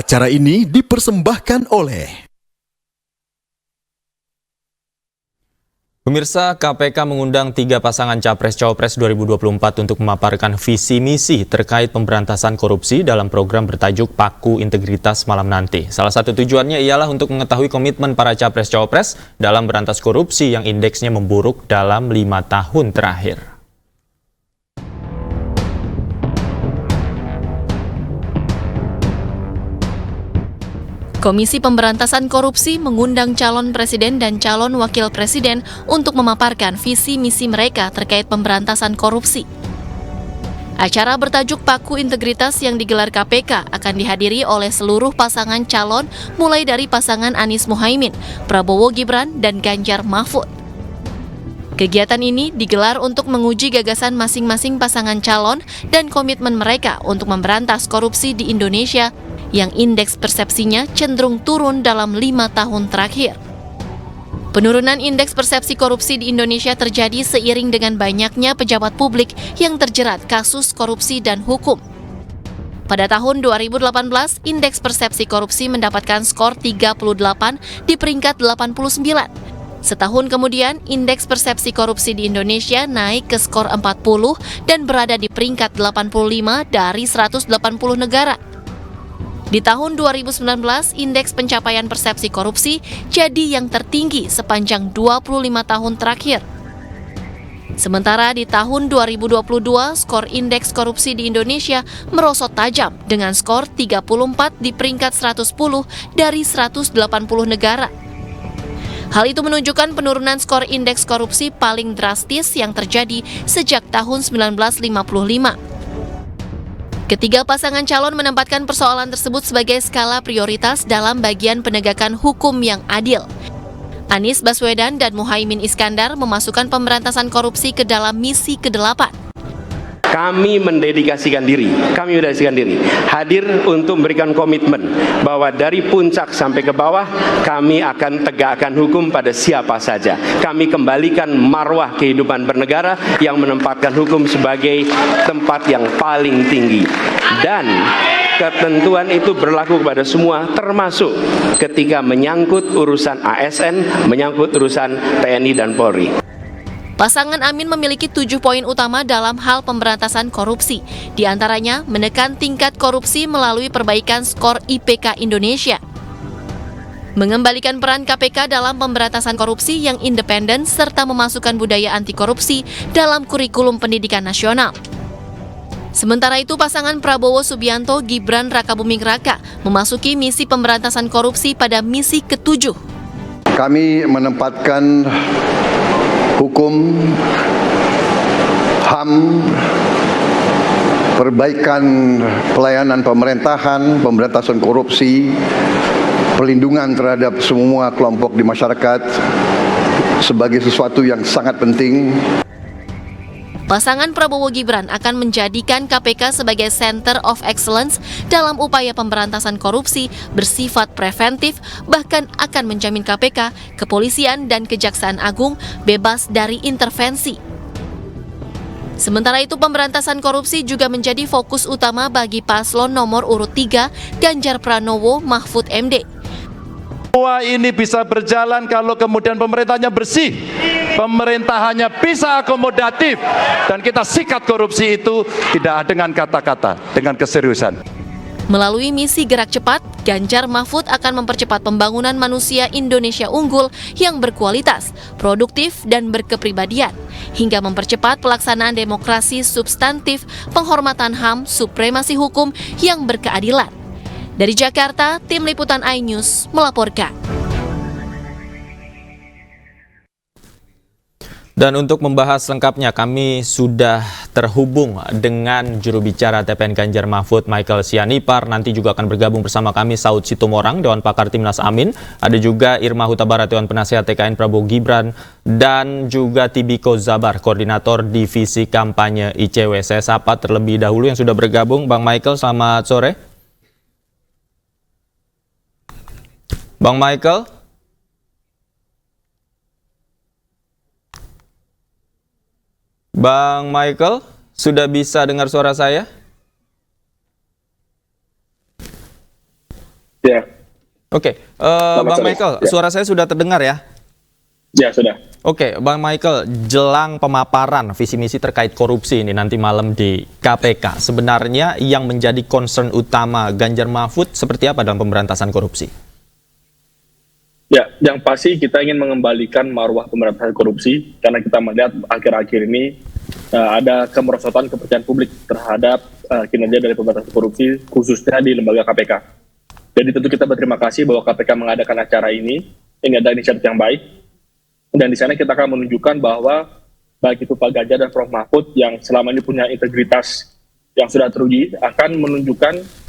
Acara ini dipersembahkan oleh Pemirsa, KPK mengundang 3 pasangan Capres-Cawapres 2024 untuk memaparkan visi misi terkait pemberantasan korupsi dalam program bertajuk Paku Integritas malam nanti. Salah satu tujuannya ialah untuk mengetahui komitmen para Capres-Cawapres dalam berantas korupsi yang indeksnya memburuk dalam 5 tahun terakhir. Komisi Pemberantasan Korupsi mengundang calon presiden dan calon wakil presiden untuk memaparkan visi misi mereka terkait pemberantasan korupsi. Acara bertajuk Paku Integritas yang digelar KPK akan dihadiri oleh seluruh pasangan calon mulai dari pasangan Anies Muhaimin, Prabowo Gibran, dan Ganjar Mahfud. Kegiatan ini digelar untuk menguji gagasan masing-masing pasangan calon dan komitmen mereka untuk memberantas korupsi di Indonesia yang indeks persepsinya cenderung turun dalam 5 tahun terakhir. Penurunan indeks persepsi korupsi di Indonesia terjadi seiring dengan banyaknya pejabat publik yang terjerat kasus korupsi dan hukum. Pada tahun 2018, indeks persepsi korupsi mendapatkan skor 38 di peringkat 89. Setahun kemudian, indeks persepsi korupsi di Indonesia naik ke skor 40 dan berada di peringkat 85 dari 180 negara. Di tahun 2019, indeks pencapaian persepsi korupsi jadi yang tertinggi sepanjang 25 tahun terakhir. Sementara di tahun 2022, skor indeks korupsi di Indonesia merosot tajam dengan skor 34 di peringkat 110 dari 180 negara. Hal itu menunjukkan penurunan skor indeks korupsi paling drastis yang terjadi sejak tahun 1955. Ketiga pasangan calon menempatkan persoalan tersebut sebagai skala prioritas dalam bagian penegakan hukum yang adil. Anies Baswedan dan Muhaimin Iskandar memasukkan pemberantasan korupsi ke dalam misi ke-8. Kami mendedikasikan diri, hadir untuk memberikan komitmen bahwa dari puncak sampai ke bawah kami akan tegakkan hukum pada siapa saja. Kami kembalikan marwah kehidupan bernegara yang menempatkan hukum sebagai tempat yang paling tinggi. Dan ketentuan itu berlaku kepada semua, termasuk ketika menyangkut urusan ASN, menyangkut urusan TNI dan Polri. Pasangan Amin memiliki 7 poin utama dalam hal pemberantasan korupsi. Di antaranya, menekan tingkat korupsi melalui perbaikan skor IPK Indonesia. Mengembalikan peran KPK dalam pemberantasan korupsi yang independen serta memasukkan budaya anti korupsi dalam kurikulum pendidikan nasional. Sementara itu, pasangan Prabowo Subianto Gibran Rakabuming Raka memasuki misi pemberantasan korupsi pada misi ke-7. Kami menempatkan hukum, HAM, perbaikan pelayanan pemerintahan, pemberantasan korupsi, perlindungan terhadap semua kelompok di masyarakat sebagai sesuatu yang sangat penting. Pasangan Prabowo Gibran akan menjadikan KPK sebagai Center of Excellence dalam upaya pemberantasan korupsi bersifat preventif, bahkan akan menjamin KPK, Kepolisian, dan Kejaksaan Agung bebas dari intervensi. Sementara itu, pemberantasan korupsi juga menjadi fokus utama bagi paslon nomor urut 3 Ganjar Pranowo Mahfud MD. Semua ini bisa berjalan kalau kemudian pemerintahnya bersih, pemerintahannya bisa akomodatif, dan kita sikat korupsi itu tidak dengan kata-kata, dengan keseriusan. Melalui misi Gerak Cepat, Ganjar Mahfud akan mempercepat pembangunan manusia Indonesia unggul yang berkualitas, produktif, dan berkepribadian, hingga mempercepat pelaksanaan demokrasi substantif, penghormatan HAM, supremasi hukum yang berkeadilan. Dari Jakarta, Tim Liputan iNews melaporkan. Dan untuk membahas lengkapnya, kami sudah terhubung dengan juru bicara TPN Ganjar Mahfud, Michael Sianipar. Nanti juga akan bergabung bersama kami Saud Situmorang, Dewan Pakar Timnas Amin. Ada juga Irma Huta Barat, Dewan Penasehat TKN Prabowo Gibran. Dan juga Tibiko Zabar, Koordinator Divisi Kampanye ICW. Saya sapa terlebih dahulu yang sudah bergabung. Bang Michael, selamat sore. Bang Michael? Bang Michael, sudah bisa dengar suara saya? Oke, Selamat Bang sore. Michael, Ya. suara saya sudah terdengar ya? Ya, sudah. Oke, Bang Michael, jelang pemaparan visi misi terkait korupsi ini nanti malam di KPK, sebenarnya yang menjadi concern utama Ganjar Mahfud seperti apa dalam pemberantasan korupsi? Ya, yang pasti kita ingin mengembalikan marwah pemberantasan korupsi karena kita melihat akhir-akhir ini ada kemerosotan kepercayaan publik terhadap kinerja dari pemberantasan korupsi khususnya di lembaga KPK. Jadi tentu kita berterima kasih bahwa KPK mengadakan acara ini. Ini adalah inisiatif yang baik. Dan di sana kita akan menunjukkan bahwa baik itu Pak Ganjar dan Prof Mahfud yang selama ini punya integritas yang sudah teruji akan menunjukkan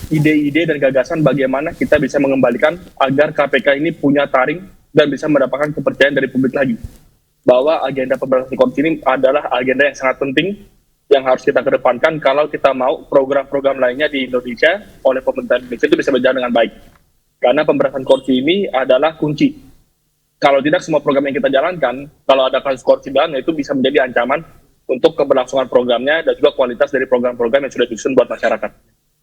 ide-ide dan gagasan bagaimana kita bisa mengembalikan agar KPK ini punya taring dan bisa mendapatkan kepercayaan dari publik lagi. Bahwa agenda pemberantasan korupsi ini adalah agenda yang sangat penting yang harus kita kedepankan kalau kita mau program-program lainnya di Indonesia oleh pemerintah Indonesia itu bisa berjalan dengan baik. Karena pemberantasan korupsi ini adalah kunci. Kalau tidak semua program yang kita jalankan, kalau ada kasus korupsi dalamnya itu bisa menjadi ancaman untuk keberlangsungan programnya dan juga kualitas dari program-program yang sudah disusun buat masyarakat.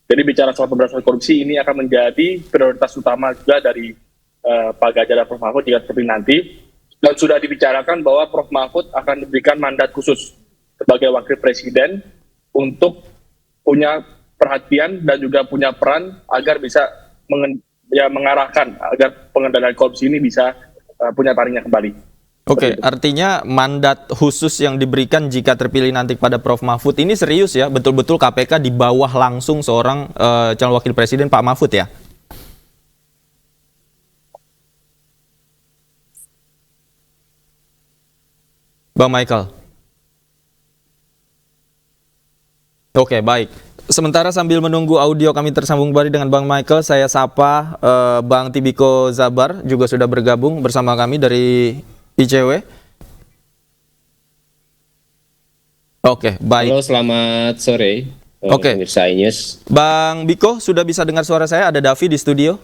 Jadi bicara soal pemberantasan korupsi ini akan menjadi prioritas utama juga dari Pak Ganjar dan Prof Mahfud jika terpilih nanti. Dan sudah dibicarakan bahwa Prof Mahfud akan diberikan mandat khusus sebagai wakil presiden untuk punya perhatian dan juga punya peran agar bisa mengarahkan agar pengendalian korupsi ini bisa punya taringnya kembali. Oke, artinya mandat khusus yang diberikan jika terpilih nanti kepada Prof Mahfud ini serius ya, betul-betul KPK di bawah langsung seorang calon wakil presiden Pak Mahfud ya? Bang Michael. Oke, baik. Sementara sambil menunggu audio kami tersambung kembali dengan Bang Michael, saya sapa Bang Tibiko Zabar juga sudah bergabung bersama kami dari ICW. Oke, baik. Halo, selamat sore. Oke. Pemirsa iNews. Bang Biko, sudah bisa dengar suara saya? Ada Davi di studio?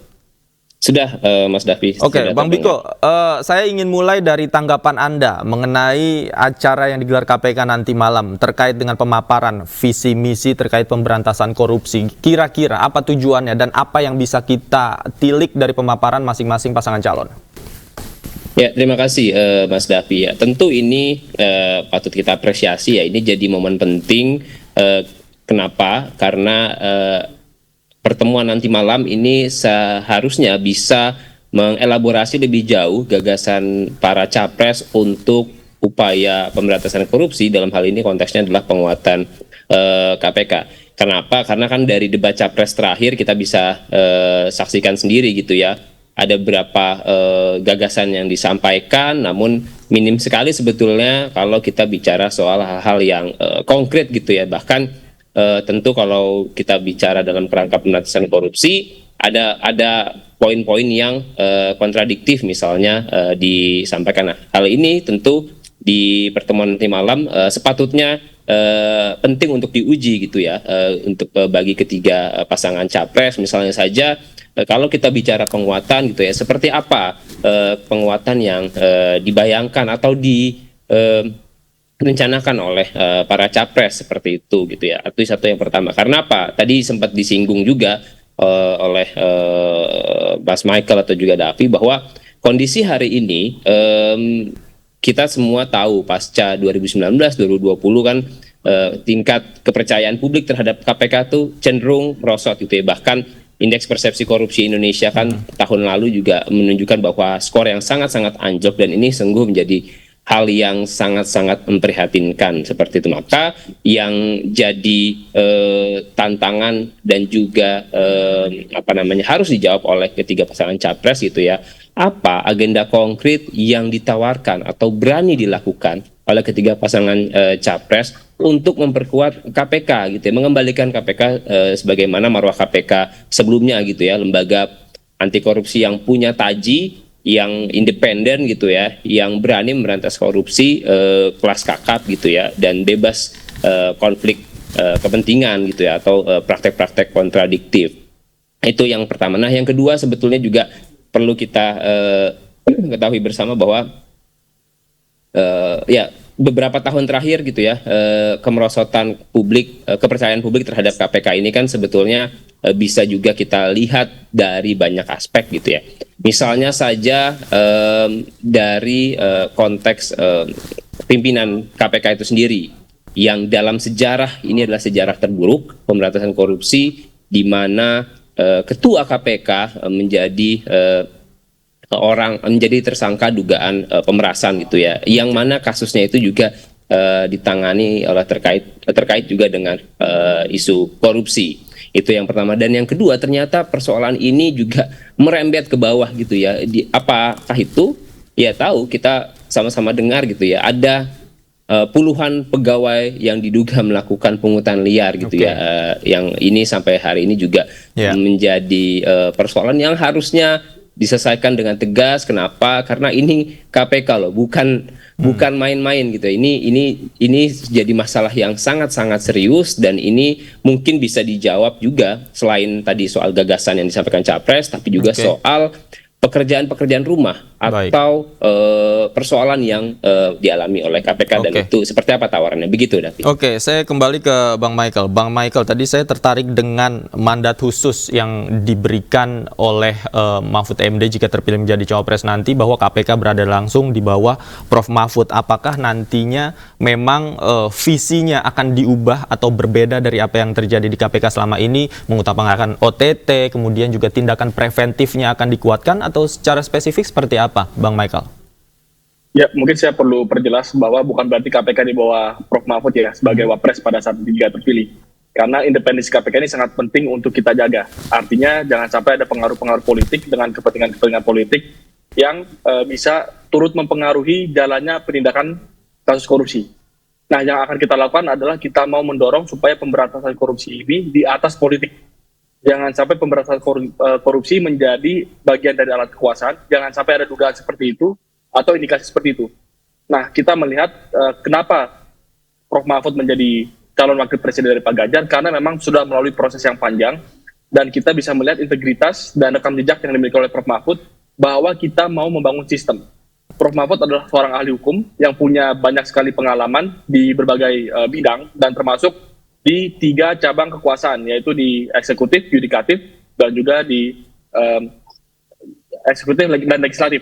Sudah, Mas Davi. Oke, sudah Bang Biko, terdengar. saya ingin mulai dari tanggapan Anda mengenai acara yang digelar KPK nanti malam terkait dengan pemaparan visi misi terkait pemberantasan korupsi. Kira-kira apa tujuannya dan apa yang bisa kita tilik dari pemaparan masing-masing pasangan calon? Ya, terima kasih Mas Davi. Ya, tentu ini patut kita apresiasi ya. Ini jadi momen penting. Kenapa? Karena pertemuan nanti malam ini seharusnya bisa mengelaborasi lebih jauh gagasan para capres untuk upaya pemberantasan korupsi. Dalam hal ini konteksnya adalah penguatan KPK. Kenapa? Karena kan dari debat capres terakhir kita bisa saksikan sendiri gitu ya. Ada beberapa gagasan yang disampaikan, namun minim sekali sebetulnya kalau kita bicara soal hal-hal yang konkret gitu ya. Bahkan tentu kalau kita bicara dalam kerangka pemberantasan korupsi ada poin-poin yang kontradiktif misalnya disampaikan. Nah, hal ini tentu di pertemuan nanti malam sepatutnya penting untuk diuji gitu ya, untuk bagi ketiga pasangan capres misalnya saja. Kalau kita bicara penguatan gitu ya, seperti apa penguatan yang dibayangkan atau direncanakan oleh para capres seperti itu gitu ya. Itu satu yang pertama. Karena apa? Tadi sempat disinggung juga oleh Mas Michael atau juga Davi bahwa kondisi hari ini kita semua tahu pasca 2019, 2020 kan tingkat kepercayaan publik terhadap KPK tuh cenderung merosot gitu ya. Bahkan indeks persepsi korupsi Indonesia kan tahun lalu juga menunjukkan bahwa skor yang sangat-sangat anjlok dan ini sungguh menjadi hal yang sangat-sangat memprihatinkan seperti itu. Maka yang jadi tantangan dan juga harus dijawab oleh ketiga pasangan capres gitu ya. Apa agenda konkret yang ditawarkan atau berani dilakukan oleh ketiga pasangan capres untuk memperkuat KPK gitu ya, mengembalikan KPK sebagaimana marwah KPK sebelumnya gitu ya, lembaga anti korupsi yang punya taji, yang independen gitu ya, yang berani memberantas korupsi kelas kakap gitu ya, dan bebas konflik kepentingan gitu ya, atau praktek-praktek kontradiktif. Itu yang pertama. Nah, yang kedua sebetulnya juga perlu kita ketahui bersama bahwa ya beberapa tahun terakhir gitu ya, kemerosotan publik, kepercayaan publik terhadap KPK ini kan sebetulnya bisa juga kita lihat dari banyak aspek gitu ya. Misalnya saja dari konteks pimpinan KPK itu sendiri, yang dalam sejarah ini adalah sejarah terburuk pemberantasan korupsi, di mana ketua KPK menjadi tersangka dugaan pemerasan gitu ya, yang mana kasusnya itu juga ditangani oleh terkait juga dengan isu korupsi. Itu yang pertama. Dan yang kedua, ternyata persoalan ini juga merembet ke bawah gitu ya. Apakah itu? Ya tahu, kita sama-sama dengar gitu ya, ada puluhan pegawai yang diduga melakukan pungutan liar gitu ya, yang ini sampai hari ini juga menjadi persoalan yang harusnya diselesaikan dengan tegas. Kenapa? Karena ini KPK loh, bukan main-main gitu. Ini jadi masalah yang sangat-sangat serius, dan ini mungkin bisa dijawab juga selain tadi soal gagasan yang disampaikan Capres, tapi juga soal pekerjaan-pekerjaan rumah atau persoalan yang dialami oleh KPK, dan itu seperti apa tawarannya, begitu David. Oke, saya kembali ke Bang Michael. Bang Michael, tadi saya tertarik dengan mandat khusus yang diberikan oleh Mahfud MD jika terpilih menjadi cawapres nanti, bahwa KPK berada langsung di bawah Prof Mahfud. Apakah nantinya memang visinya akan diubah atau berbeda dari apa yang terjadi di KPK selama ini, mengutamakan OTT, kemudian juga tindakan preventifnya akan dikuatkan, atau secara spesifik seperti apa, Bang Michael? Ya, mungkin saya perlu perjelas bahwa bukan berarti KPK di bawah Prof Mahfud ya sebagai wapres pada saat dia terpilih. Karena independensi KPK ini sangat penting untuk kita jaga. Artinya jangan sampai ada pengaruh-pengaruh politik dengan kepentingan-kepentingan politik yang bisa turut mempengaruhi jalannya penindakan kasus korupsi. Nah, yang akan kita lakukan adalah kita mau mendorong supaya pemberantasan korupsi ini di atas politik. Jangan sampai pemberantasan korupsi menjadi bagian dari alat kekuasaan. Jangan sampai ada dugaan seperti itu atau indikasi seperti itu. Nah, kita melihat kenapa Prof Mahfud menjadi calon wakil presiden dari Pak Ganjar, karena memang sudah melalui proses yang panjang, dan kita bisa melihat integritas dan rekam jejak yang dimiliki oleh Prof Mahfud, bahwa kita mau membangun sistem. Prof Mahfud adalah seorang ahli hukum yang punya banyak sekali pengalaman di berbagai bidang, dan termasuk di 3 cabang kekuasaan, yaitu di eksekutif, yudikatif, dan juga di eksekutif dan legislatif.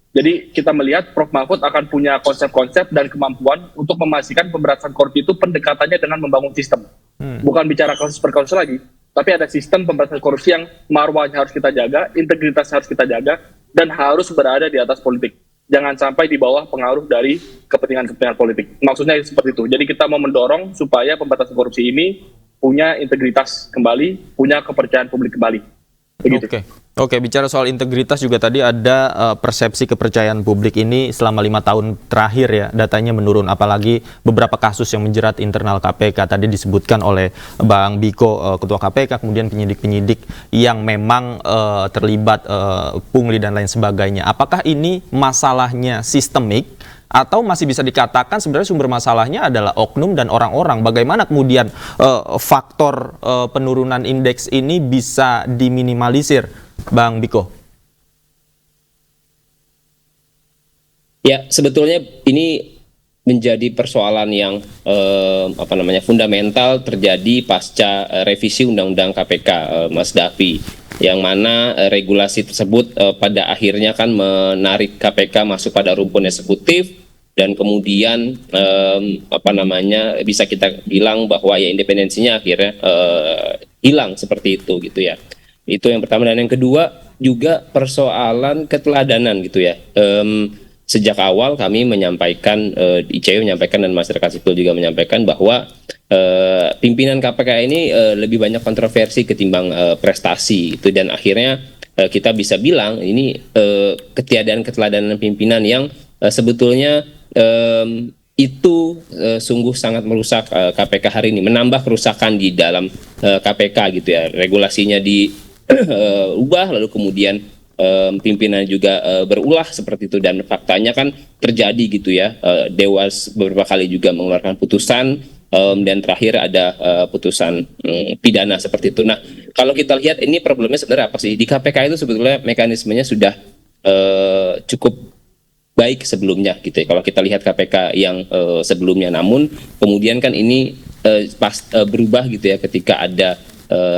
Jadi kita melihat Prof Mahfud akan punya konsep-konsep dan kemampuan untuk memastikan pemberantasan korupsi itu pendekatannya dengan membangun sistem. Bukan bicara kasus per kasus lagi, tapi ada sistem pemberantasan korupsi yang marwahnya harus kita jaga, integritas harus kita jaga, dan harus berada di atas politik. Jangan sampai di bawah pengaruh dari kepentingan-kepentingan politik. Maksudnya seperti itu. Jadi kita mau mendorong supaya pemberantasan korupsi ini punya integritas kembali, punya kepercayaan publik kembali. Begitu. Oke, bicara soal integritas juga tadi ada persepsi kepercayaan publik ini selama 5 tahun terakhir ya, datanya menurun, apalagi beberapa kasus yang menjerat internal KPK. Tadi disebutkan oleh Bang Biko, Ketua KPK, kemudian penyidik-penyidik yang memang terlibat pungli dan lain sebagainya. Apakah ini masalahnya sistemik, atau masih bisa dikatakan sebenarnya sumber masalahnya adalah oknum dan orang-orang? Bagaimana kemudian faktor penurunan indeks ini bisa diminimalisir, Bang Biko? Ya, sebetulnya ini menjadi persoalan yang fundamental terjadi pasca revisi Undang-Undang KPK, Mas Davi, yang mana regulasi tersebut pada akhirnya kan menarik KPK masuk pada rumpun eksekutif, dan kemudian bisa kita bilang bahwa ya independensinya akhirnya hilang seperti itu gitu ya. Itu yang pertama. Dan yang kedua juga persoalan keteladanan gitu ya. Sejak awal kami menyampaikan, ICW menyampaikan dan masyarakat sipil juga menyampaikan bahwa pimpinan KPK ini lebih banyak kontroversi ketimbang prestasi itu, dan akhirnya kita bisa bilang ini ketiadaan keteladanan pimpinan yang sebetulnya itu sungguh sangat merusak KPK hari ini, menambah kerusakan di dalam KPK gitu ya. Regulasinya diubah, lalu kemudian pimpinan juga berulah seperti itu, dan faktanya kan terjadi gitu ya. Dewas beberapa kali juga mengeluarkan putusan, dan terakhir ada putusan pidana seperti itu. Nah, kalau kita lihat ini problemnya sebenarnya apa sih? Di KPK itu sebetulnya mekanismenya sudah cukup baik sebelumnya gitu ya. Kalau kita lihat KPK yang sebelumnya, namun kemudian kan ini berubah gitu ya ketika ada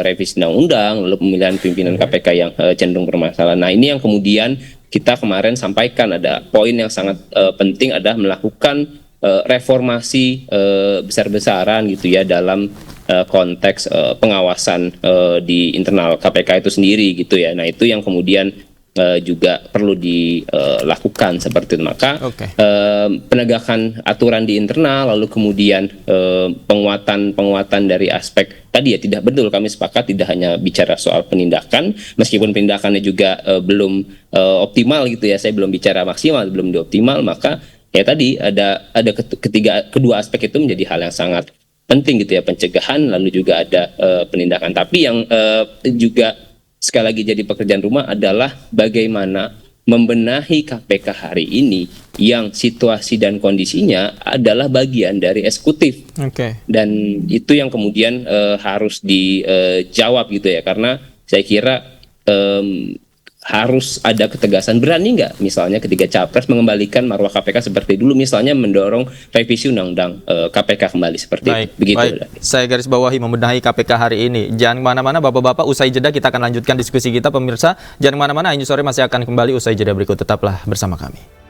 revisi undang-undang, lalu pemilihan pimpinan KPK yang cenderung bermasalah. Nah, ini yang kemudian kita kemarin sampaikan, ada poin yang sangat penting adalah melakukan reformasi besar-besaran gitu ya dalam konteks pengawasan di internal KPK itu sendiri gitu ya. Nah, itu yang kemudian juga perlu dilakukan seperti itu. Maka penegakan aturan di internal, lalu kemudian penguatan dari aspek tadi ya, tidak betul, kami sepakat tidak hanya bicara soal penindakan, meskipun penindakannya juga belum optimal gitu ya, saya belum bicara maksimal, belum dioptimal, maka ya tadi ada kedua aspek itu menjadi hal yang sangat penting gitu ya, pencegahan lalu juga ada penindakan. Tapi yang juga sekali lagi jadi pekerjaan rumah adalah bagaimana membenahi KPK hari ini yang situasi dan kondisinya adalah bagian dari eksekutif. Dan itu yang kemudian harus dijawab gitu ya, karena saya kira harus ada ketegasan. Berani nggak misalnya ketika Capres mengembalikan marwah KPK seperti dulu, misalnya mendorong revisi undang-undang KPK kembali seperti itu. Begitu. Saya garis bawahi membenahi KPK hari ini. Jangan kemana-mana Bapak-Bapak, usai jeda kita akan lanjutkan diskusi kita. Pemirsa, jangan kemana-mana, Ainyu Sore masih akan kembali usai jeda berikut. Tetaplah bersama kami.